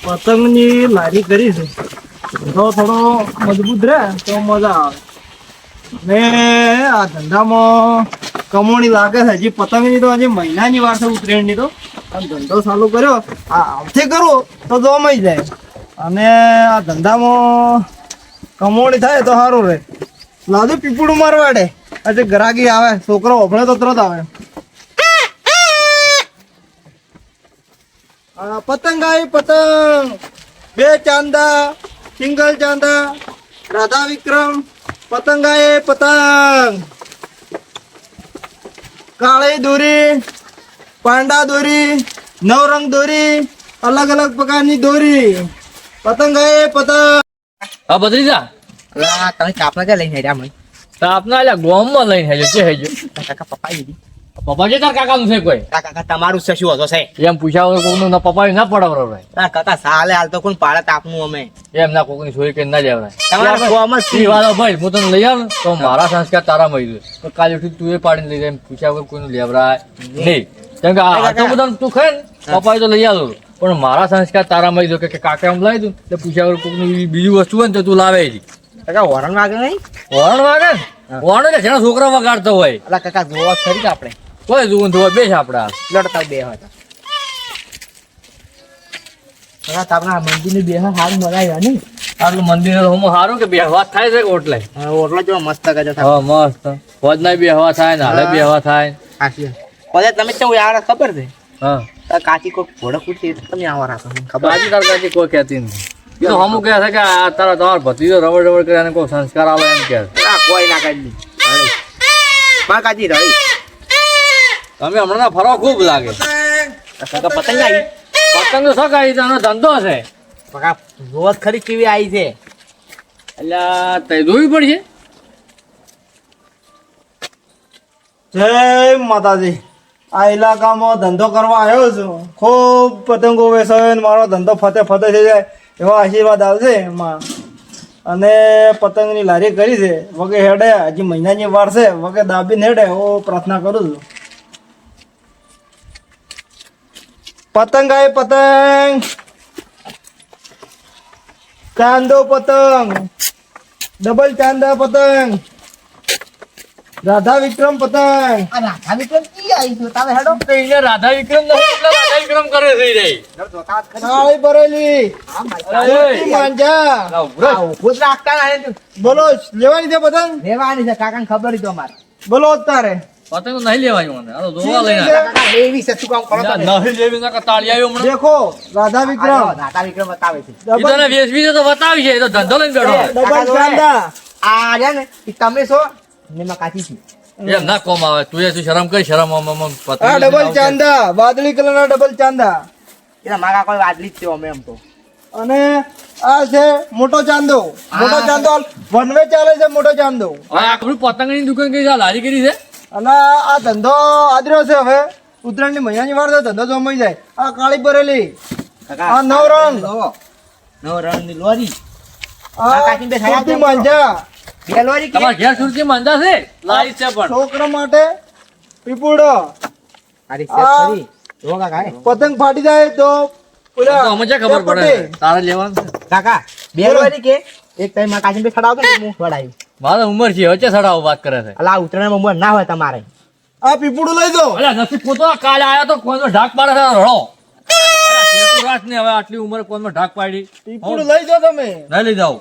પતંગની લારી કરી છે તો થોડો મજબૂત રહે તો મજા આવે. ને આ ધંધામાં કમોણી લાગે છે. હજી પતંગની તો હજી મહિનાની વાર છે ઉત્તરાયણની તો. અને ધંધો ચાલુ કર્યો આ આવથી કરું તો જમાઈ જાય. અને આ ધંધામાં કમોણી થાય તો સારું રહે. લાદુ પીપળું મારવાડે આજે ગ્રાહકી આવે છોકરો ઓફળે તો તરત આવે. પતંગ આવી પતંગ બે ચાંદા સિંગલ ચાંદા રાધા વિક્રમ પતંગ આવે પતંગ કાળી દોરી પાંડા દોરી નવરંગ દોરી અલગ અલગ પ્રકારની દોરી પતંગ આવે પતંગ. હા ભત્રીજા તમે કાપના ક્યાં લઈને આવ્યા મને? આપના એટલે ગોમમાં લઈને હેજો છે હેજો કાકા પપ્પા દીધી પપ્પા છે તાર કાકાનું છે કોઈ કાકા તમારું છે શું હતો છે? એમ પૂછ્યા વગર કોકનું ના પપ્પા ના પડાવરો ભાઈ. કાકા સાલે હાલ તો કોણ પાડે તાપનું અમે એમ ના કોકની સોય કે ના લેવરાય. તમારા ગોમાં ઈ વાળો ભાઈ હું તને લઈ આવું તો મારા સંસ્કાર તારા મળી જાય તો કાલે ઉઠી તું એ પાડીને લઈ જાય એમ પૂછ્યા વગર કોઈનું લેવરાય નહીં. કેમ કે આ તો બધા તું ખાય ને પપ્પાએ તો લઈ આવું પણ મારા સંસ્કાર તારા મળી જાય કે કાકા એમ લાવી દઉં એટલે પૂછ્યા વગર કોકનું બીજું વસ્તુ હોય ને તો તું લાવે જ. કાકા હોરણ વાગે નહીં? હોર્ન વાગે ને હોર્ન એટલે જેના છોકરા વગાડતો હોય અલા કાકા જોવા ખરી કે આપણે કોઈ જોવું તો બેસ આપડા લડતા બે હતા કાકા તાપના મંદિરની બે હાલ મરાય ને આટલું મંદિર સારું કે બે હવા થાય છે ઓટલે ઓટલો જો મસ્ત ગજો હા મસ્ત હોજ ના બે હવા થાય ને હાલે બે હવા થાય કાશી પછી તમે કેવું યાર ખબર છે હા કાચી કોઈ ઘોડો કૂટી તમે આવા રાખો ખબર બાજી તાર કાચી કોઈ કહેતી નથી. એ તો હમું કહે છે કે આ તારા તમારો ભત્રીજો રવડ રવડ કરે અને કોઈ સંસ્કાર આવે એમ કે કોઈ ના કાઢી માં કાચી રહી તમે હમણાં ફરવા ખૂબ લાગે. કાકા પતંગ આવી પતંગ તો સકાઈ તાનો ધંધો છે કાકા રોજ ખરી કેવી આવી છે એટલે તે જોવી પડશે. જય માતાજી. આ ઇલાકામાં ધંધો કરવા આવ્યો છું. ખૂબ પતંગો વેચે ને મારો ધંધો ફતે ફતે થઈ જાય એવા આશીર્વાદ આવશે એમાં. અને પતંગની લારી કરી છે વગે હેડે હજી મહિનાની વાર છે વગે દાબીને હેડે એવો પ્રાર્થના કરું છું. પતંગ આવે પતંગ ચાંદો પતંગ ડબલ ચાંદા પતંગ રાધા વિક્રમ પતંગ. રાધા વિક્રમ કી આવી છું તમે હેડો તો એને રાધા વિક્રમ નથી એટલે રાધા વિક્રમ કરે છે ઈ રહી. કાળી બરેલી મોટી માંજા. ખુદ રાખતા ના બોલો લેવાની છે પતંગ? લેવાની છે કાકાને ખબર તો અમારે બોલો તારે પતંગ તો નહીં લેવાની મને આ તો જોવા લઈને કાકા એવી છે શું કામ કરો તમે નહીં લેવી ના તાળી આવ્યો હમણાં દેખો રાધા વિક્રમ રાધા વિક્રમ બતાવે છે ઈ તને વેચવી છે તો બતાવી છે એ તો ધંધો લઈને બેઠો છે. ડબલ ચાંદા. આ રહ્યા ને ઈ તમે છો ને માં કાચી છું એમ ના કોમ આવે તું એ તું શરમ કરી શરમ આ ડબલ ચાંદા વાદળી કલર ના ડબલ ચાંદા. એના માગા કોઈ વાદળી જ છે અમે એમ તો અને આ છે મોટો ચાંદો. મોટો ચાંદો વનવે ચાલે છે મોટો ચાંદો. આપણું પતંગની દુકાન કઈ છે લારી કરી છે અને આ ધંધો આદર્યો છે હવે ઉત્તરાયણની મહિનાની વાર તો ધંધો જમાઈ જાય. આ કાળી બરેલી આ નવરંગ નવ રંગ ની લોરી આ કાચી બે થયા મોટી માંજા બે લોરી કે તમારા ઘેર સુરતી માંદા છે લારી છે પણ છોકરા માટે પીપુડો. અરે આ ખરી જો કાકા પતંગ ફાટી જાય તો તો અમે ક્યાં ખબર પડે તારે લેવાનું છે કાકા બે લોરી કે એક ટાઈમ માં કાચી બે ખડાવતો ને હું ખડાવી મારે ઉંમર છે વચ્ચે સડાવો વાત કરે છે અલા ઉતરાયણ માં ના હોય તમારે આ પીપુડું લઈ દો. અલ્યા નસીબ પોતો કાલે આયો તો કોઈનો ઢાક પાડે છે રડો રાત ને હવે આટલી ઉંમરે કોઈનો ઢાક પાડી પીપુડું લઈ જાઓ તમે. નહીં લઈ જાવ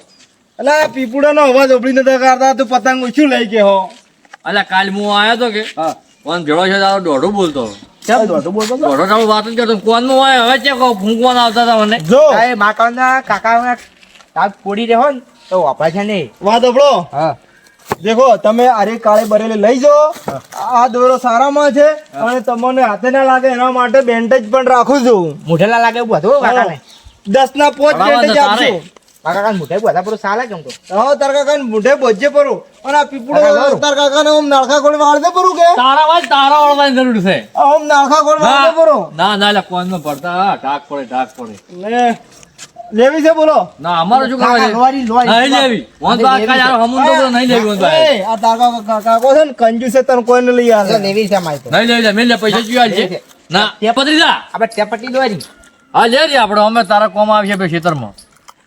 એટલે આ પીપુડાનો અવાજ ઓપડી નતા કરતા તું પતંગ ઓછું લઈ કે હો. અલ્યા કાલ હું આયો તો કે કોણ ભેળો છે તારો દોઢું બોલતો કેમ દોઢું બોલતો હતો? દોઢો તારું વાત જ કરતો કોણ નું હોય હવે ચેક ફૂંકવાના આવતા હતા મને જો એ માકાના કાકા તાપ પોડી રહ્યો ને તો વાપરા છે નહીં વાત ઓપડો. હા દેખો તમે આરી કાળી બરેલી લઈ જાઓ. આ દોરો સારામાં છે અને તમને હાથે ના લાગે એના માટે બેન્ડેજ પણ રાખું છું. મુઠેલા લાગે એવું હતું કાકાને 10 ના 5 બેન્ડેજ આપશું. કાકા મુઠે બધા પૂરું સાલે કેમ તો હા તાર કાકાને મોઢે બોજે પરું અને આ પીપળો કાકા તાર કાકાને ઓમ નાળખા ગોળ વાળ દે પરું કે તારા વાત તારા વાળવાની જરૂર છે ઓમ નાળખા ગોળ વાળ દે પરું. ના ના એટલે કોણ પડતા હા, ઢાક પડે ઢાક પડે ને લેવી છે બોલો. ના અમારે શું કરવા છે લોરી નહીં લેવી હું તો આ કાલે આરો હમું તો નહીં લેવી હું તો એ આ તાર કાકો છે ને કંજૂસ છે તને કોઈને લઈ આવે. લેવી છે મારી તો નહીં લેવી મેં લે પૈસા જીવા છે ના તે પત્રી જા આપણે ટેપટી દોરી હા લે રે આપણે અમે તારા કોમ આવીએ બે ખેતરમાં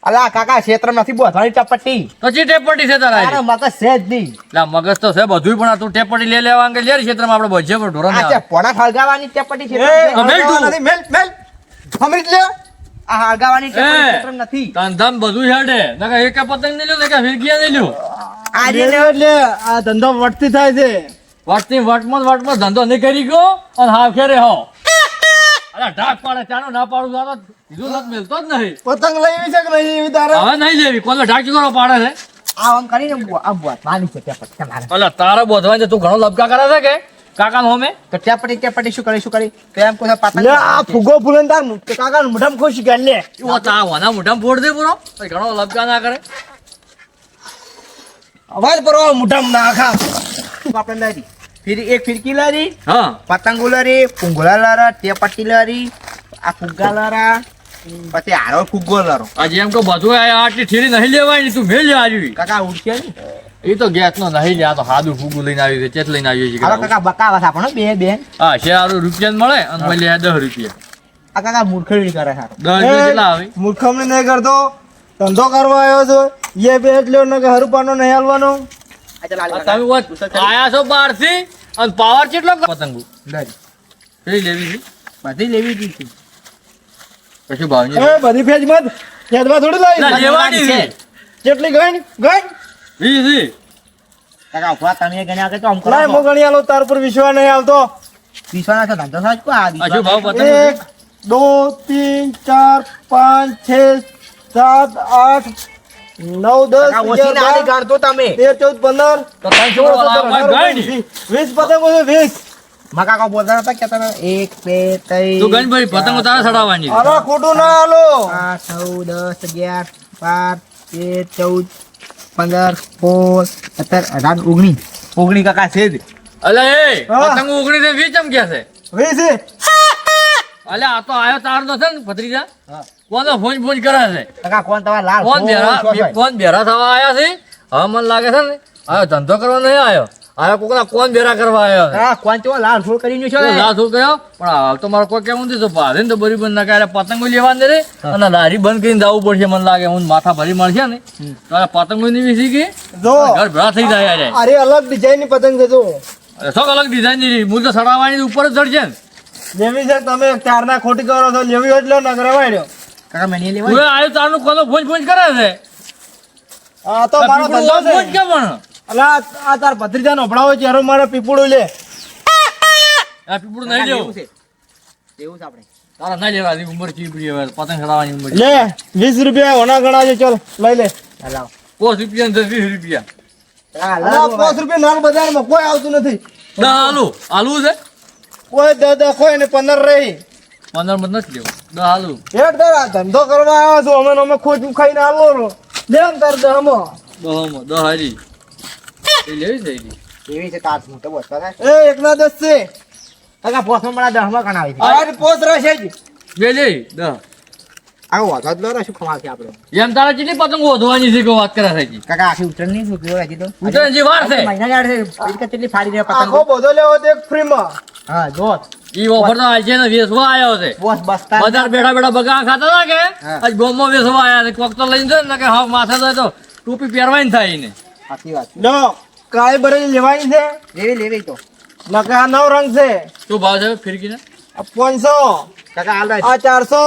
અલા કાકા ક્ષેત્ર નથી બોધવાની ટપટ્ટી તો ચી ટેપટી છે તારા તારો મગજ છે જ નહીં લા મગજ તો છે બધું પણ આ તું ટેપટી લે લેવા અંગે લે રે ખેતરમાં આપણે બજે પર ઢોરા આ પોણા હળગાવાની ટપટ્ટી છે એ, મેલ તું. નથી, મેલ મેલ સમજી લે. આ હળગાવાની ટપટ્ટી એ. ક્ષેત્ર નથી ધંધામ બધું હેડે નકા એક પતંગ નહીં લ્યો નકા ફિરકીયા નહીં લ્યો આ લે, રીને એટલે આ ધંધો વટતી થાય છે. વટની વટમાં ધંધો નહીં કરી ગયો અને હાવ ખેરે હો અલા ઢાક પાડે ચાનો ના પાડું તારો કીધું નથી મેલતો જ નહીં પતંગ લઈ આવી છે કે નહીં એવી તારે? હવે નહીં લેવી કોનો ઢાક ચીકરો પાડે છે આ આમ કરીને આ બોધવાની છે ટપટ્ટી તમારે અલા તારા બોધવાની છે તું ઘણો લબકા કરે છે કે કાકા હોમે તો ટપટ્ટી શું કરી તો એમ કોઈ પતંગ લે આ ફુગ્ગો ફૂલે તાર કાકા મોઢામાં ખુશ કર લે. ઓ તા વના મોઢામાં ફોડ દે પૂરો ભાઈ ઘણો લબકા ના કરે અવાજ પર મોઢામાં નાખા. આપણે લઈ ફિર એક ફિરકી લારી હા પતંગો લારી ફુંગળા લારા ટપટ્ટી લારી આ ફુગ્ગા લારા પછી હારો ફુગ્ગો લારો આજે એમ કહું બધું આ આટલી ઠીરી નહીં લેવાય તું મેલ લે આવી કાકા ઉડશે ને એ તો ગેસ નો નહીં લે આ તો હાદું ફૂગું લઈને આવી છે ચેત લઈને આવી હાલો છે કાકા બકાવા છે આપણો બે બેન હા શેર રૂપિયા મળે અને મળી 10 રૂપિયા આ કાકા મૂર્ખડી કરે સારો 10 રૂપિયા કેટલા આવે મૂર્ખમણી નહીં કરતો, ધંધો કરવા આવ્યો છો. એ બે એટલે ને કે હરુપાનો નહીં હાલવાનો. આ ચાલ આ તમે વાત આયા છો બહાર થી અને પાવર કેટલો પતંગો કેટલી લેવી છે બધી લેવી હતી કશું ભાવ એ નહીં બધી ફેજ મત ફેજમાં થોડી ના, લાવી. લેવાની છે કેટલી ગઈ ગઈ વી કાકા ઉભા તમે ગણ્યા કે તો આમ કરો લાય મો ગણી આલો, તાર પર વિશ્વાસ નહીં આવતો. વિશ્વાના તો ધંધો સાચ કો આ આ શું ભાવ વિશ્વાસ પતંગ 1 2 3 4 5 6 7 8 9 કાકા 10 ઓછી ના 11 ગણતો તમે 13 14 15 તો ત્રણ છોકરો વાળા કોઈ ગઈ નહીં. 20 પતંગો છે 20. માં કાકા બોલતા હતા કે તમે 1 2 તું ગણ ભાઈ પતંગો તારે ચડાવવાની છે. અરે ખોટું ના હાલો. 5 9 10 11 12 13 14 15 18 19 19 કાકા છે જ અલે એ હા. પતંગો ઉગડી ને વી ચમ કે છે 20 અલે આ તો આયો તાર નો છે ને ભત્રીજા હા. કોનો ફોન ફોન કરે છે કાકા કોણ તમારા લાલ કોણ બેરા કોણ બેરા થવા આયા છે હવે મને લાગે છે ને આયો ધંધો કરવા નહીં આયો આયો કોકના કોણ બેરા કરવા આયો છે હા કોણ તો લાલ ફૂલ કરીને છો ના શું કહ્યો પણ હાલ તો મારે કોઈ કેવું નથી તો ભારે ને તો બરી બંધ ના કરે પતંગો લેવા દે રે અને લારી બંધ કરીને જવું પડશે મને લાગે હું માથા ભરી મળશે ને તારે પતંગો ની વિસી ગઈ જો ઘર ભેળા થઈ જાય યાર અરે અલગ ડિઝાઇન ની પતંગ છે જો. અરે શું અલગ ડિઝાઇન ની મૂળ તો સડાવવાની ઉપર જ ચડશે ને જેવી છે તમે ચારના ખોટી કરો છો, લેવી હોય એટલે ન કરવાય રહ્યો. કાકા મને તું લેવા આયો તારનું કોનો ફોન ફોન કરે છે આ તો મારો પીપળું ધંધો ફોન છે. કેમ પણ અલા આ તાર ભત્રીજાનો હભળાવો ચહેરો મારે પીપળું લે. આ પીપળું નહીં લેવું છે એવું છે આપણે તારા ના લેવા આની ઉંમર ચીપડી હવે પતંગ ચડાવવાની ઉંમર લે 20 રૂપિયા હોના ગણા છે, ચલ લઈ લે. લાવ 5 રૂપિયા ને 20 રૂપિયા હા અલા લાવ 5 રૂપિયા નાન બજારમાં કોઈ આવતું નથી. દસ આલુ આલુ છે કોઈ 10 કોઈ ને 15 રહી. 15 મત નથી લેવું 10 આલુ હેડ તાર આ ધંધો કરવા આવ્યો છો, અમે ખોટું ખાઈને આવો રો. લે આમ તાર દહમો. 10 હારી એ લેવી છે એની. એવી છે તાર મોટો બોસ કાકા એ એકના 10 છે. કાકા પોસમાં મળા 10 માં કણાવી છે આ પોસ રહેશે જ. બે લે 10 આ વાતો જ લો શું ખવાશે આપણે એમ તારા કેટલી પતંગો વધવાની છે કે વાત કરે છે હજી? કાકા આખી ઉતરણ નહીં શું કેવું હજી તો ઉતરણ હજી વાર છે મહિના યાર છે એક કેટલી ફાડી દે પતંગ આખો બધો લેવો તો એક ફ્રીમાં. હા જો ઈ ઓફર તો હાલ છે ને વેચવા આવ્યો છે બોસ બસતા બજાર બેઠા બેઠા બગા ખાતા હતા કે હા. આજ ગોમમાં વેચવા આવ્યા છે કોક તો લઈને જાય ને કે હા માથે જાય તો ટોપી પહેરવાની થાય ને સાચી વાત લો કાળી બરેલી લેવાની છે. લેવી લેવી તો નકે આ 9 રંગ છે. શું ભાવ છે ફિરકીને આ 500. કાકા હાલ આ 400.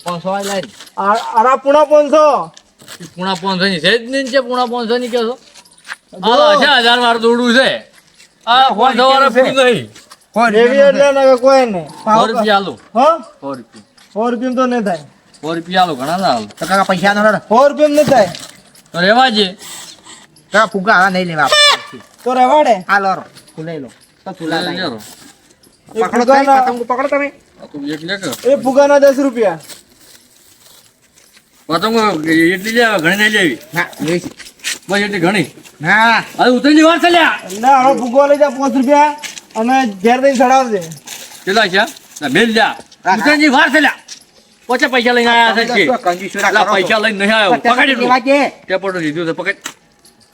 500 આઈ લાઈ આ પૂણા 500. ઈ પૂણા 500 ની છે જ નહીં છે પૂણા 500 ની કેસો આ છે 1000 વાર દોડું છે આ 500 વાળા ફૂલ નહીં લેવી એટલે નકે કોઈ નહીં. 100 રૂપિયા આલુ હા 100 રૂપિયા 100 રૂપિયા તો નહીં થાય. 100 રૂપિયા આલુ ઘણા ના આલુ તો કાકા પૈસા નો 100 રૂપિયા નહીં થાય તો રેવા જે કાકા ફુગા હા નહીં લેવા તો રેવાડે. આ લો લઈ લો તો તુલા લઈ લો એ પકડો તમે ફુગાના પતંગ પકડો તમે આ તો એક લે કે એ ફુગાના 10 રૂપિયા. પતંગો એટલી લે ઘણી નહીં લેવી ના લેવી છે. બસ એટલી ઘણી ના હવે ઉતરી વાર ચાલ્યા એટલે હવે ફુગો લઈ જા 5 રૂપિયા અને ઘેર દઈને ચડાવજે. કેટલા છે ના મેલ લ્યા ઉતરી વાર ચાલ્યા પોચે પૈસા લઈને આયા છે કે કંજૂસી અલા, પૈસા લઈને નહીં આવ્યો પકડી લેવા તું જે ટેપોટો લીધું છે પકડ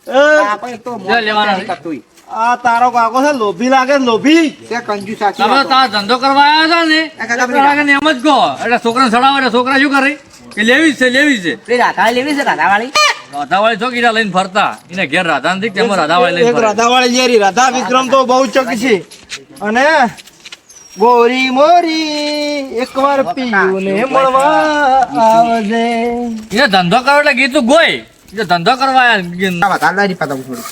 એ આપણે તો લે, લેવાના નહીં કરતું. આ તારો કાકો છે લોભી લાગે છે, લોભી. તે કંજુ સાચી તમે વાતો. તારા ધંધો કરવા આવ્યા હતા ને એ કાકા એટલે કાકાને એમ જ કહો એટલે છોકરાને સડાવે એટલે છોકરા શું કરે કે લેવી જ છે લેવી જ છે પેલી રાધા લેવી છે રાધાવાળી રાધાવાળી છોકરા લઈને ફરતા એને ઘેર રાધા નથી તેમાં રાધાવાળી લઈને એક ફરે. રાધાવાળી જેરી રાધા વિક્રમ તો બહુ ચકી છે. અને ગોરી મોરી એકવાર પીયું ને મળવા આવજે. એને ધંધો કરો એટલે ગીતું ગોય એ ધંધો કરવા આવ્યા વધારે પતંગ થોડી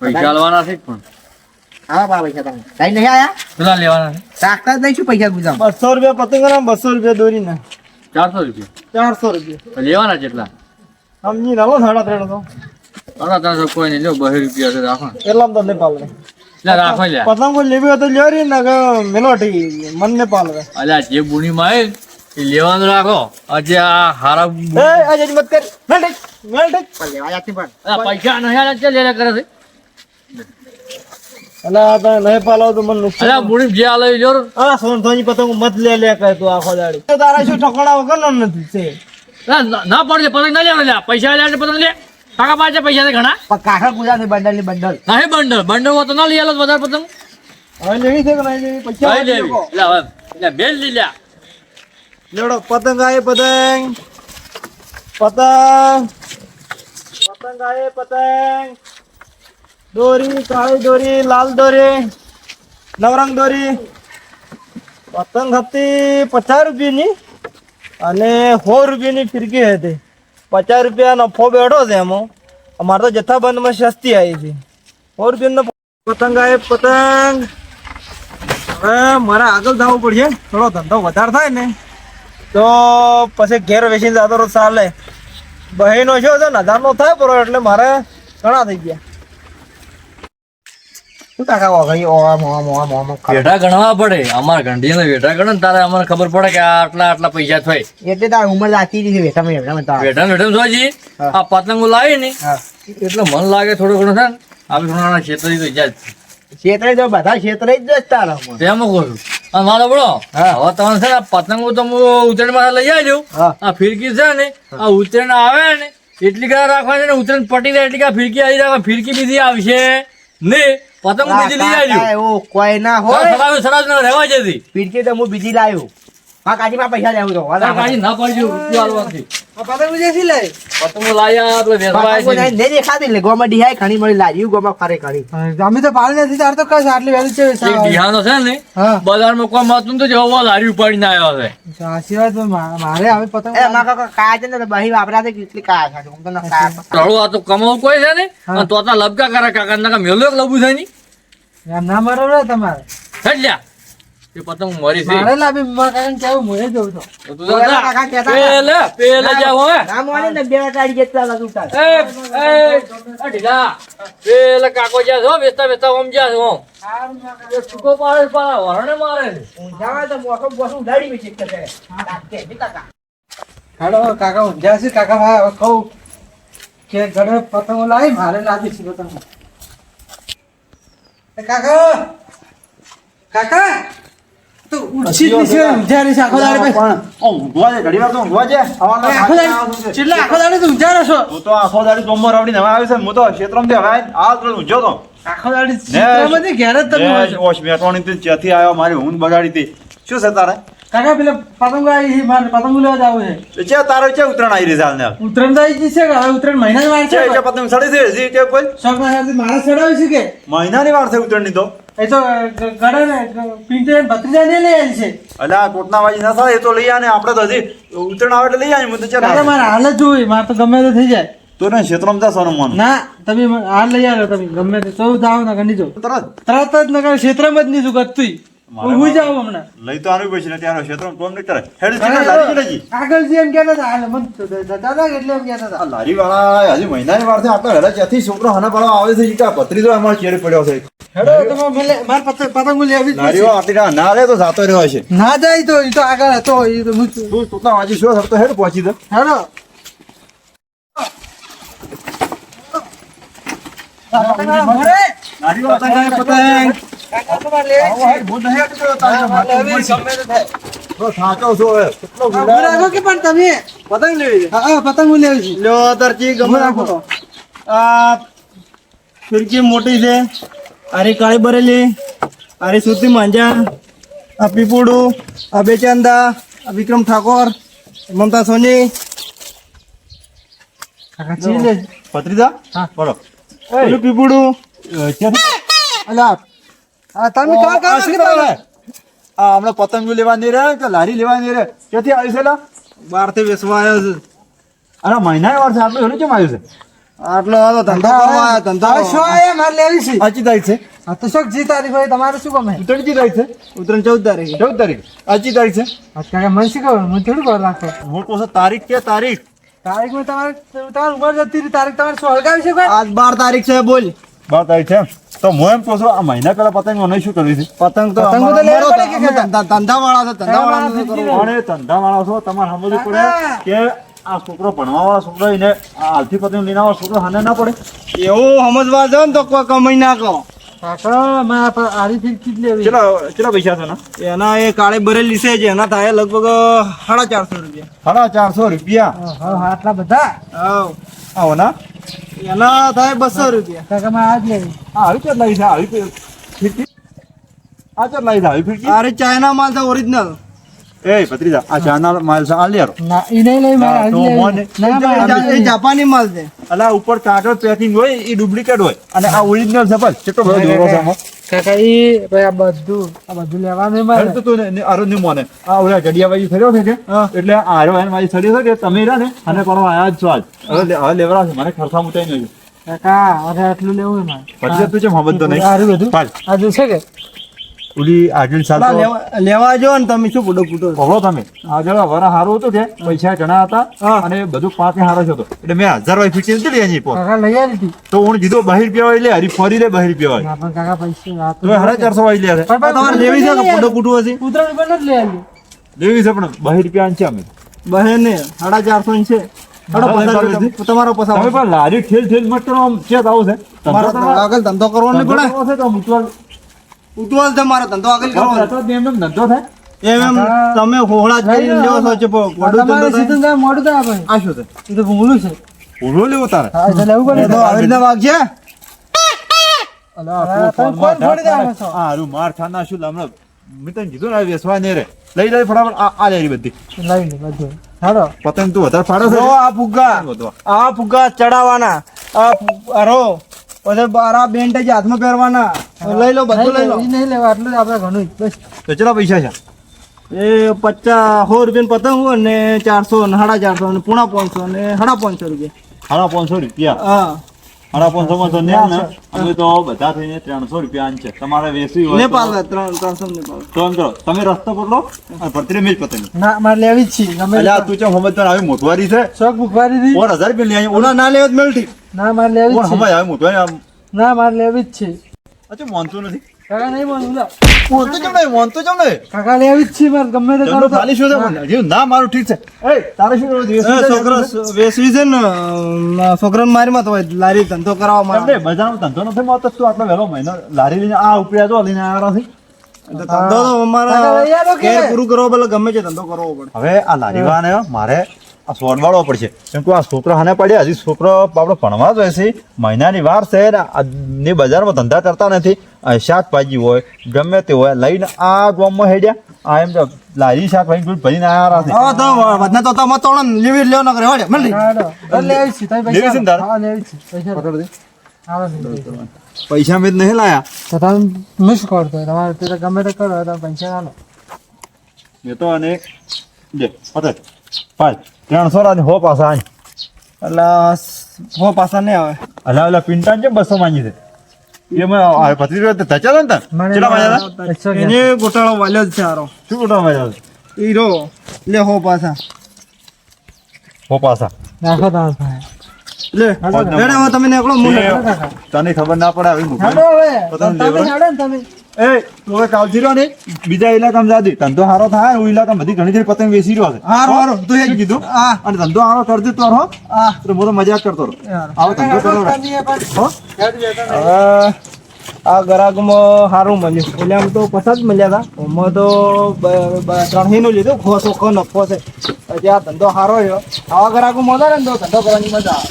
પૈસા લેવાના છે પણ હા બા પૈસા તમે લઈ નહીં આયા પેલા લેવાના છે રાખતા જ નહીં શું પૈસા ગુજામ 200 રૂપિયા પતંગ ના 200 રૂપિયા દોરી ના 400 રૂપિયા 400 રૂપિયા તો લેવાના કેટલા સમજી ના લો 350. અરે તમે કોઈ નહીં લો 200 રૂપિયા છે રાખો એટલા તો નહીં પાલવે. એટલે રાખો લ્યા પતંગો લેવી હોય તો લ્યો રી ને મેલોટી મન ને પાલવે. અલ્યા જે બુણીમાં આવે એ લેવાનું રાખો આજે આ હારા એ આજે જ મત કર. મેલ ઠીક. પણ લેવા જાતી પણ આ પૈસા નહીં આલે છે લે કરે છે અલા આ તને નહીં પાલવ તો મને નુકસાન. અલ્યા બુણી જે આલે એ જોર આ સોનથોની પતંગ મત લે કહે તું આખો દાડી. તો તારા શું ઠકોડા વગર નો નથી છે. ના પડશે પતંગ ના લેવા લ્યા પૈસા લે પતંગ લે કાકા પાસે પૈસા છે ઘણા પણ કાકા ગુજરાતી બંડલ ની બંડલ નહીં બંડલ તો ના લઈ આલો વધારે પતંગ હવે લેવી છે કે નહીં લેવી? પૈસા નહીં લેવી એટલે હવે એટલે બેન લઈ લ્યા લેવડો પતંગ આયે પતંગ. પતંગ આયે પતંગ. દોરી કાળી દોરી લાલ દોરી નવરંગ દોરી. પતંગ હતી 50 રૂપિયાની અને 100 રૂપિયાની ફિરકી હતી. 50 રૂપિયા નફો બેઠો છે એમાં. અમારે તો જથ્થાબંધમાં સસ્તી આવી છે. 100 રૂપિયાનો પતંગ આયે પતંગ. હવે મારે આગળ જવું પડશે. થોડો ધંધો વધારે થાય ને તો પછી ઘેર વેચીને જતો રહો ચાલે. બહેનો છો છે ને 1000 નો થાય બરો એટલે મારે ઘણા થઈ ગયા. શું કાકા ઓગળી ઓમ ઓમ ઓમ ઓમ વેઠા ગણવા પડે અમારા ઘંટીને વેઠા ગણે ને તારે અમને ખબર પડે કે આ આટલા પૈસા થાય એટલે તાર ઉંમર જાતી રહી છે વેઠા મેં બતા વેઠા જોજી હા. આ પતંગો લાવી ને હા એટલે મન લાગે થોડું ઘણું છે ને આપણે થોડા ક્ષેત્રની તો ઈજાજ છે. ક્ષેત્રે તો બધા ક્ષેત્રે જ તારા તેમ કહું છું અને મારો બળો હા. હવે તમે છે ને પતંગો તો હું ઉત્તરાયણ માં લઈ આવજો હા આ ફિરકી છે ને આ ઉત્તરાયણ આવે ને એટલી કડા રાખવા છે ને ઉત્તરાયણ પટી જાય એટલી ફિરકી આવી રાખવા ફિરકી બીજી આવશે ને પતંગ બીજી લઈ આવજો એવું કોઈ ના હોય સડાવ ને રહેવા જતી પીડકે તો હું બીજી લાવ્યો હા કાજીમાં પૈસા લેવું તો કાઢી ના પાડજો રૂપિયા આલવાથી. આ પતંગ વિદેશી લે. પતંગો લાયા આપણે વેચવા પતંગો આવ્યા નહીં દેખાતી એટલે ગોમાં ડિહાય ઘણી મળી લાગ્યું ગોમાં ફરે ઘણી અમે તો પાડી નથી તાર તો કઈ આટલી વહેલી છે. છીએ. એક બિહારનો છે ને હા બજારમાં કોઈ મળતું તો જવા લારી ઉપાડીને આવ્યો છે સાચી વાત. મારે હવે પતંગ એ માં કાકા કાયા છે ને તો બહી વાપરાતે કેટલી કાયા છે હું તો ના કાયા તળું આ તો કમાવું કોઈ છે ને અને તો આ લબકા કરે કાકા ના મેલો એક લબુ છે ની એમ ના મારો રે તમારે. હેડ લ્યા એ પતંગ મરી છે મારે લાવી મારા કાકાને કેવું મોએ જઉં છું. તો તું જા. કાકા કહેતા હતા. પેલે જાવ હવે ના મોને ને બે કાઢી જેટલા લાગુ ઉતાર આ ઢીલા પેલે કાકો જ્યાં છે હો, વેચતા ઓમ જ્યાં છે ઓમ એ છૂટો પાડે છે, પાછા વરણે મારે છે. ઊંઝામાં તો મોટો બોસ ઉડાડી મેં ચેક કરે રાખતે નહીં કાકા હાલો કાકા ઊંઝા છે. કાકા ભાઈ હવે કહું કે ઘરે પતંગો લાવી મારે લાવી છે પતંગો. એ કાકા કાકા તો ઉડછી જ છે ઊંઝારી છે આખો દાડે ભાઈ. આખો દાડે છેલ્લા આખો દાડે તો ઊંઝા છો. આખો દાડે ચિત્રમાંથી ઘેર જ તમે હોય છો. કાકા પેલા પતંગો આવી છે, મારે પતંગો લેવા જવું છે. ઉત્તરાયણ તો આવી જશે કે હવે ઉત્તરાયણ મહિનાની વાર છે. શોખ ના સાથે મારે ચડાવ્યું છે કે મહિનાની વાર છે ઉત્તરાયણની તો એ તો ગળે ને પિંટે ભત્રીજા ને લઈ આવી છે. અલ્યા કોટના વાજી ના થાય એ તો લઈ આને આપણે તો હજી ઉત્તરાયણ આવે એટલે લઈ આવીએ. હું તો કાકા ચાલ મારે હાલ જ જોઈ, મારે તો ગમે તે થઈ જાય. તો ને ક્ષેત્રમાં જા સોનું મન ના તમે હાલ લઈ આવ્યો તમે ગમે તે સૌ જાઓ ને ગણી જો તરત તરત જ નકર ક્ષેત્રમાં જ નહીં સુગતું હું જાઉં હમણાં. લઈ તો આનું પછી ને ત્યારે ક્ષેત્રમાં કોમ નહીં કરે હેડ ચીના લારી લઈ આગળ જે એમ કહેતા હતા હાલ મને જતા હતા કે એટલે એમ કહેતા હતા. આ લારી વાળા હજી મહિનાની વાર છે આપણે હેડા ત્યાંથી છોકરો હના પાડવા આવે છે ઈ કા પત્રીજો અમાર ચેડે પડ્યો છે. હેડો તમે મારે પતંગો લેવી જ લારીઓ પડશે. આટલી ના લે તો જાતો રહ્યો છે. ના જાય તો એ તો આગળ હતો એ તો હું તું કોટના વાજી શું થતો હેડ પહોંચી દે. હેડો લારીઓ પતંગ પતંગ કાકા તમારે લેવી જ છે. હું નહીં આપતો તારે લેવી જ ગમે તે થાય. તો થાચો છો હવે કેટલો ઉભું રાખો કે પણ તમે પતંગ લેવી છે. હા પતંગ લેવી છે. લ્યો તરચી ગમે રાખો. આ ફિરકી મોટી છે, અરે કાળી બરેલી, અરે સુરતી માંજા, આ પીપુડું, આ બેચાંદા, આ વિક્રમ ઠાકોર, મમતા સોની. કાકા ચીજ લે. પત્રીદા હા. બોલો પેલું પીપુડું. અલા આ તમે કાં કાં આ હમણાં પતંગ લેવા નહીં રહ્યા કે લારી લેવા નહીં રહ્યા ક્યાંથી આવ્યું છે લા? બહારથી વેચવા આવ્યો છે. અરે મહિના વાર છે આપણે એવું કેમ આવ્યું છે? આટલો આ તો ધંધો કરવા આવ્યો, ધંધો. હવે શું આયા મારે લેવી છે. આજી તારીખ છે હા તો શું જી તારીખ હોય તમારે શું ગમે? ઉત્તરાયણની તારીખ છે ઉત્તરાયણ 14 તારીખે. 14 તારીખ આજી તારીખ છે. હા કાકા મને શું ખબર મને થોડું ખબર રાખો. હું કહું છું તારીખ કે તારીખ તારીખમાં તમારે ઉંમર જતી રહી તારીખ તમારે શું હળગાવી છે કોઈ? આજ 12 તારીખ છે. બોલ. 12 તારીખ છે તો હું એમ કહું છું આ મહિના પહેલા પતંગ મને શું કરવી છે? પતંગ તો પતંગ તો લેવા પડે કે ધંધાવાળા છે, ધંધાવાળા નથી કરવું. પણ એ ધંધાવાળા છો તમારે સમજવું પડે કે આ છોકરો ભણવાવાળા છોકરો એને આ હાલથી પતંગ લઈને આવા છોકરો હાને ના પડે. એવું સમજવા જાવ ને તો કોઈ કમાઈ ના કહો. કાકા મારે આરી ફીરકી જ લેવી. કેટલા પૈસા છે ને? એના એ કાળી બરેલી છે જે એના થાય લગભગ 450 રૂપિયા. 450 રૂપિયા. હા આટલા બધા હાવ. આવો ના એના થાય 200 રૂપિયા. કાકા મારે આજ લેવી. આ આવી કેટલા લાવી છે આવી ફીરકી? આ કેટલા લાવી છે આવી ફીરકી? અરે ચાઇના માલ છે ઓરિજિનલ. એ ભત્રીજા આ ચાના માલ છે આ લેરો. ના ઈ નહીં લઈ મારે આજ તો લેવી. મોને. ના મારે આજ એ લેવી. જાપાની માલ છે. અલા ઉપર કાગળ પેકિંગ હોય એ ડુપ્લિકેટ હોય અને આ ઓરિજિનલ છે બસ કેટલો બધો દોરો છે આમાં. કાકા ઈ ભાઈ આ બધું લેવાનું મારે. અરે તો તું આરો નહીં મોને આ ઓલા જડિયાબાજી ફર્યો છે કે એટલે આરો એને મારી સડી છે કે તમે રહ્યા ને અને પણ આયા જ છો આજ હવે લેવરા છે મને ખર્ચા મુટાઈ નહીં. કાકા અરે આટલું લેવું મારે. પછી તું છે મોહમ્મદ તો નહીં આરું બધું પાલ આજુ છે કે ઓલી આગળ સાલ ના, લેવા જો ને તમે શું ફૂટો ફૂટો. પકડો તમે આગળ વરા હારું હતું કે પૈસા ઘણા હતા હા. અને બધું પાંચ હારો જ હતો એટલે મેં 1000 વાળી ફીટી નથી લઈ આની પર કાકા લઈ આવી હતી. તો હું કીધું 12 રૂપિયા વાળી લે હરી ફરી લે 12 રૂપિયા વાળી ના પણ કાકા પૈસા આ તો 450 વાળી લે પણ તમારે લેવી છે કે ફૂટો ફૂટું હશે? ઉતરાણ ઉપર નથી લઈ આવી. લેવી છે પણ 12 રૂપિયા છે અમે બહેન ને 450 ની છે. હાડો પસાર તમારો તમે પસાર. પણ લારી ઠેલ ઠેલ મત કરો આમ ક્યાં આવું છે મારો ધંધો આગળ ધંધો કરવો નહીં પડે. ધંધો છે તો મુતવાલ ઉતવાલ છે મારો ધંધો આગળ કરવો. તો એમ ધંધો થાય એમ તમે હોળા જ કરીને લેવો છો છે પણ વડું તમારે ધંધો સીધું થાય. કાંઈ મોઢું તો આપે. આ શું છે? એ તો ભૂંગળું છે. પૂરો લેવો તારે હા, એ તો લેવું પડે. એ તો આવી રીતના વાગ છે. અલા હા, તમે કોણ ફોડી દેવા છો? આ હારું માર ખાના શું લામણો મેં તને કીધું ને વેસવા ને રે લઈ લઈ ફટાફટ આ લેરી બધી લઈ લે બધું. હાલો. પતંગ તું વધારે ફાડો જો છે આ ફુગ્ગા, આ ફુગ્ગા ચડાવવાના, આ અરો પછી બારા બેન્ડ જ હાથમાં પહેરવાના. લઈ લો બધું લઈ લો. ઈ નહીં લેવા આટલું જ આપણે ઘણું જ. બસ તો કેટલા પૈસા છે? એ 50 રૂપિયા પતંગ હોય ને 400 ને 450 ને પૂણા 500 ને 550 રૂપિયા. 550 રૂપિયા હા 550 માં તો ને અમે તો બધા થઈને 300 રૂપિયા આન છે તમારે વેસવી હોય નેપાલ 300 નેપાલ. તો એમ કરો તમે રસ્તો પકડો અને ભરતરી મેં જ પતંગ ના મારે લેવી જ છે. ગમે અલ્યા તું છે મોહમ્મદ તને આવી મોટવારી છે શોખ ભૂખવારી હતી. 1000 રૂપિયા લઈ આવી ઓલા ના લેવો જ મેલથી. ના મારે લેવી જ હમાય છે. આવી મોટવારી આમ ના મારે લેવી જ છે. અચ્છા મોનતું નથી કાકા નહીં બોલું લો. મોનતું કેમ નહીં મોનતું કેમ નહીં કાકા લેવી જ છે મારે ગમે તે ચંદુ કરો તો. ખાલી શું છે હજી ના મારું ઠીક છે એ તારે શું કરવું છે? છોકરો વેસવી છે ને છોકરાને મારી માં તો લારી ધંધો કરાવવા એમ માટે. નહીં, બજારનો ધંધો નથી મળતો તું આટલો વહેલો મહિનો લારી લઈને આ ઉપડ્યા તો લઈને આવ્યા નથી. ધંધો તો અમારા કાકા લઈ આવો કે? ઘેર પૂરું કરવો પેલા ગમે તે ધંધો કરવો પડે. હવે આ લારીવાળાને મારે આ સોનવાળવો પડશે કેમ કે આ છોકરો હાને પડ્યા હજી છોકરો આપણો ભણવા જ હશે મહિનાની વાર છે ને આજની બજારમાં ધંધા કરતા નથી શાકભાજી હોય ગમે તે હોય લઈને આ ગામમાં હેડ્યા આ એમ તો લારી શાકભાજી ભરીને આવ્યા છે હા તો વધના તો તમે તોડો ને લેવી લેવો ન કરે હળે મળી. હાલો. લેવી જ છે. તમે લેવી છે ને તારે? હા લેવી જ છે. પૈસા હાલો છે. પૈસા મેં જ નહીં લાયા તો તમે મિસ કરતો તમારે તે તો ગમે તે કરો તમે પૈસા હાલો. મેં તો અને લે પતે પાંચ 300 રાની હો પાછા આની એટલે હો પાછા નહીં આવે. અલા ઓલા પિંટાન છે 200 માંગી છે એમાં પત્રી ધચાલો ને તાર કેટલા માંગ્યા હતા? 111. એને ગોટાળો વાલ્યો જ છે હારો. શું કેટલા માંગ્યા હતા? હીરો લે હો પાછા હો પાછા રાખો તમારે પાસે. લે રેડે હવે તમે નીકળો હું નીકળું. કાકા. તને ખબર ના પડે આવી હાલો હવે. પતંગ તમે લેવડાવો. હાલો ને તમે. એ તું હવે કાલથી રહ્યો ને બીજા ઇલાકામાં જાદી ધંધો સારો થાય ને, એ ઇલાકામાં બધી ઘણી બધી પતંગ વેચી રહ્યો છે હારું હારું તું શું એ કીધું હા અને ધંધો સારો કરજો તો રહો હા તો હું તો મજાક કરતો રહો આવો ધંધો કરો રે. હો? હવે આ ગરાગમાં સારું મળ્યું. એટલે આમ તો પચાસ મળ્યા હતા. આમાં તો 300 નું લીધું. ચોખ્ખો નફો છે. પછી આ ધંધો સારો રહ્યો. આવા ગરાગો મળે ને તો ધંધો કરવાની મજા આવે.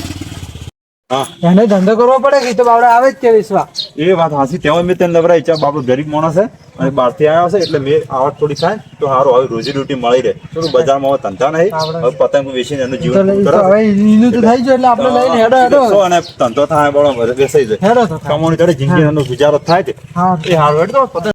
હા એને ધંધો કરવો પડે કે ઈ તો બાવડા આવે જ કે વેચવા. એ વાત હાસી તેમાં મેં તેને નવરાઈ ચા બાપડો ગરીબ માણસ છે અને બહારથી આવ્યો છે એટલે મેં આવક થોડી થાય તો સારું હવે રોજી રોટી મળી રહે તો બજારમાં હવે ધંધા નહીં હવે પતંગ વેચીને એનું તો જીવન ઈ તો પૂરું કરે. હવે ઈનું તો થઈ ગયું એટલે આપણે લઈને હેડો હેડો. સો અને ધંધો થાય બળો વેસાઈ જાય હેડો તો થાય. કમાણી કરે જિંદગી એનો ગુજારો થાય છે હા એ હારું હેડ તો પતંગ